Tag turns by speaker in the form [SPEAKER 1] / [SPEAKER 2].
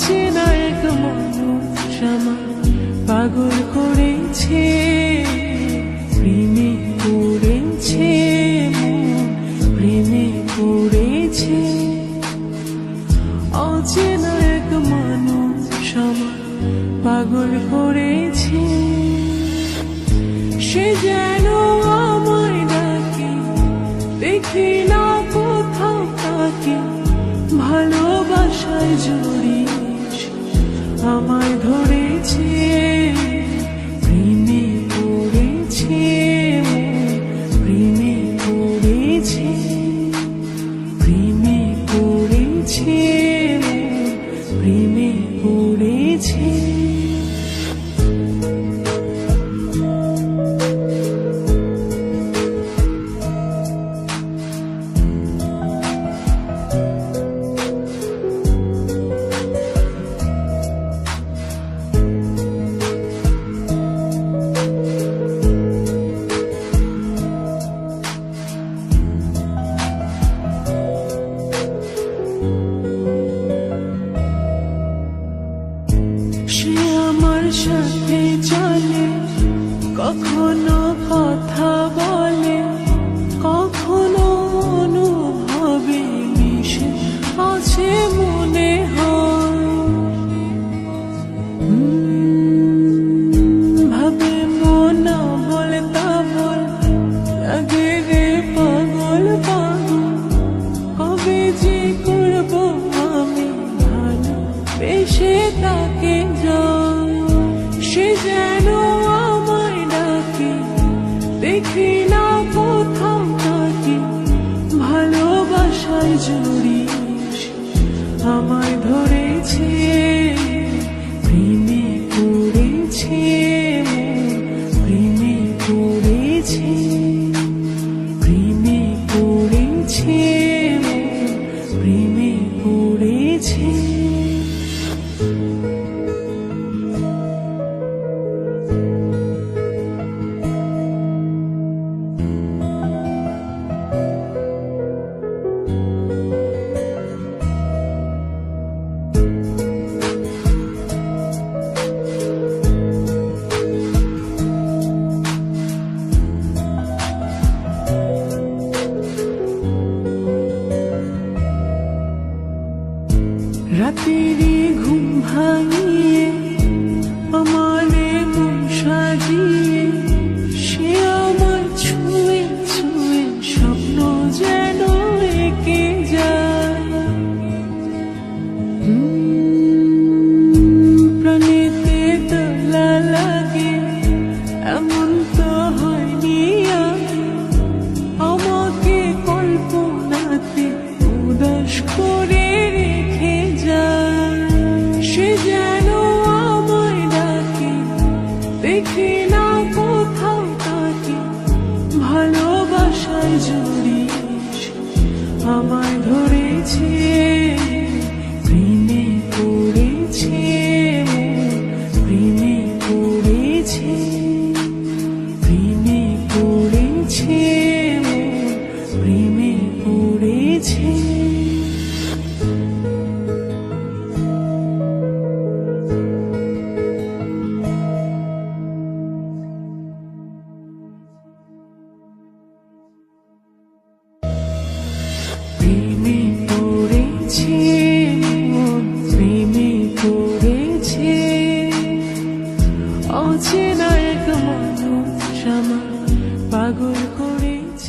[SPEAKER 1] অচেনা এক মানুষ আমার পাগল করেছে, প্রেমে পড়েছে মন, প্রেমে পড়েছে। অচেনা এক মানুষ আমার পাগল করেছে, সে যেন আমায় ডাকে, দেখি না কোথাও তাকে, ভালোবাসায় জড়িয়েছে আমায় ধরেছে, প্রেমে পড়েছে মন, প্রেমে পড়েছে, প্রেমে পড়েছে মন, প্রেমে পড়েছে। সে আমার সাথে চলে, কখনো কথা বলে, কখনো অনুভবে মিশে আছে মনে হয়, ভাবে মন বলে তা বল, লাগে রে পাগল পাগল, কবে যে করবো আমি ভালো বেশে তাকে যাই, সে যেন আমায় ডাকে, দেখি না কোথাও তাকে, ভালোবাসায় জড়িয়েছে আমায় ধরেছে, প্রেমে পড়েছে মন, প্রেমে পড়েছে, প্রেমে পড়েছে মন, প্রেমে পড়েছে। রাতেরই ঘুম ভাঙিয়ে আমারে মন সাজিয়ে, সে আমার ছুঁয়ে ছুঁয়ে স্বপ্ন যেন এঁকে যায়, প্রাণেতে দোলা লাগে এমন তো হয়নি আগে, আমাকে কল্পনাতে উদাস করে রেখে যায়, সে যেন আমায় ডাকে, দেখি না কোথাও তাকে, ভালোবাসায় জড়িয়েছে আমায় ধরেছে, প্রেমে পড়েছে মন, প্রেমে পড়েছে, প্রেমে পড়েছে মন, প্রেমে পড়েছে। প্রেমে পড়েছে মন, প্রেমে পড়েছে, অচেনা এক মানুষ আমার পাগল করেছে।